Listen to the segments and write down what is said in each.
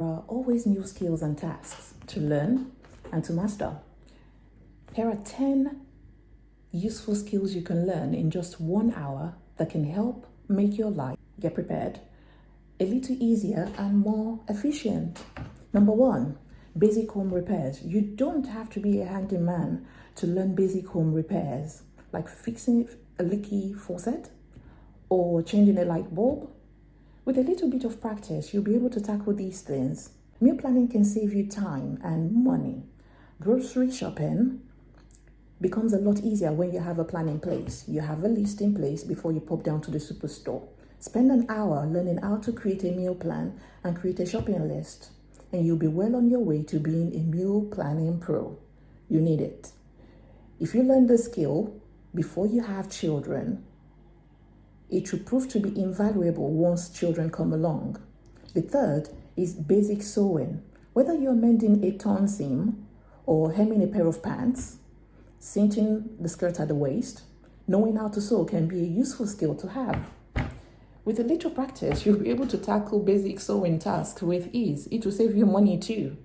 There are always new skills and tasks to learn and to master. Here are 10 useful skills you can learn in just 1 hour that can help make your life, get prepared, a little easier and more efficient. Number 1, basic home repairs. You don't have to be a handyman to learn basic home repairs, like fixing a leaky faucet or changing a light bulb. With a little bit of practice, you'll be able to tackle these things. Meal planning can save you time and money. Grocery shopping becomes a lot easier when you have a plan in place. You have a list in place before you pop down to the superstore. Spend an hour learning how to create a meal plan and create a shopping list, and you'll be well on your way to being a meal planning pro. You need it. If you learn the skill before you have children, it will prove to be invaluable once children come along. The third is basic sewing. Whether you're mending a torn seam or hemming a pair of pants, cinching the skirt at the waist, knowing how to sew can be a useful skill to have. With a little practice, you'll be able to tackle basic sewing tasks with ease. It will save you money too.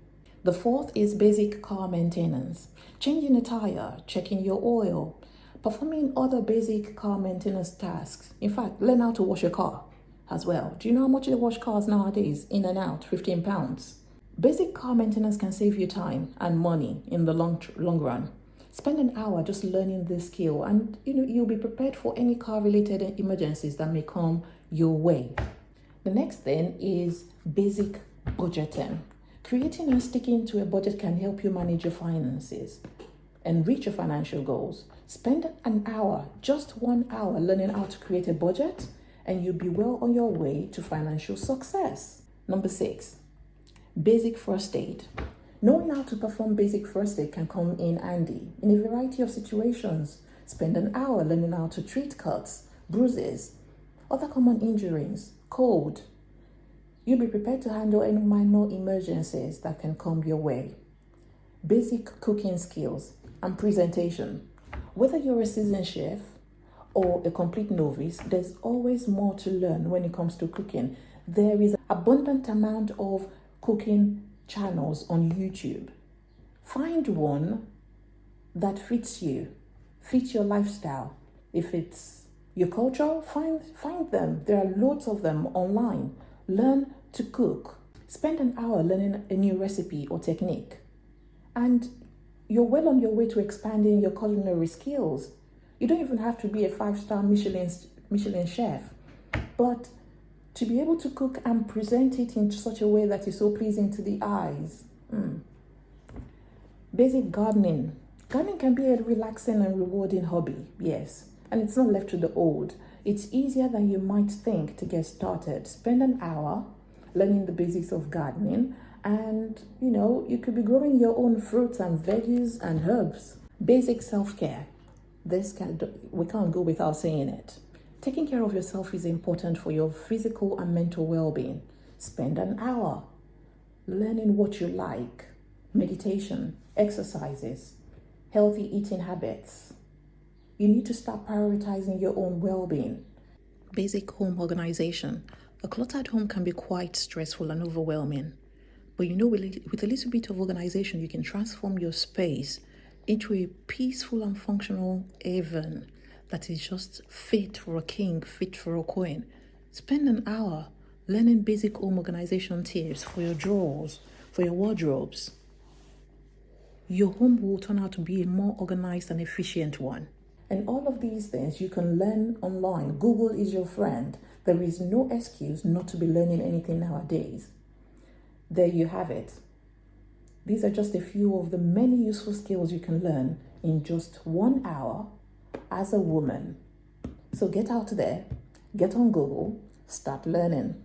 The fourth is basic car maintenance. Changing a tire, checking your oil, performing other basic car maintenance tasks. In fact, learn how to wash a car as well. Do you know how much they wash cars nowadays? In and out, £15. Basic car maintenance can save you time and money in the long run. Spend an hour just learning this skill, and you'll be prepared for any car-related emergencies that may come your way. The next thing is basic budgeting. Creating and sticking to a budget can help you manage your finances and reach your financial goals. Spend an hour, just 1 hour, learning how to create a budget, and you'll be well on your way to financial success. Number 6, basic first aid. Knowing how to perform basic first aid can come in handy in a variety of situations. Spend an hour learning how to treat cuts, bruises, other common injuries, cold. You'll be prepared to handle any minor emergencies that can come your way. Basic cooking skills and presentation. Whether you're a seasoned chef or a complete novice, there's always more to learn when it comes to cooking. There is an abundant amount of cooking channels on YouTube. Find one that fits you, fits your lifestyle. If it's your culture, find them. There are loads of them online. Learn to cook. Spend an hour learning a new recipe or technique, and you're well on your way to expanding your culinary skills. You don't even have to be a 5-star Michelin chef, but to be able to cook and present it in such a way that is so pleasing to the eyes. Basic gardening. Gardening can be a relaxing and rewarding hobby, yes, and it's not left to the old. It's easier than you might think to get started. Spend an hour learning the basics of gardening, and you could be growing your own fruits and veggies and herbs. Basic self-care. We can't go without saying it. Taking care of yourself is important for your physical and mental well-being. Spend an hour learning what you like, meditation, exercises, healthy eating habits. You need to start prioritizing your own well-being. Basic home organization. A cluttered home can be quite stressful and overwhelming. But with a little bit of organization, you can transform your space into a peaceful and functional haven that is just fit for a king, fit for a queen. Spend an hour learning basic home organization tips for your drawers, for your wardrobes. Your home will turn out to be a more organized and efficient one. And all of these things you can learn online. Google is your friend. There is no excuse not to be learning anything nowadays. There you have it. These are just a few of the many useful skills you can learn in just 1 hour as a woman. So get out there, get on Google, start learning.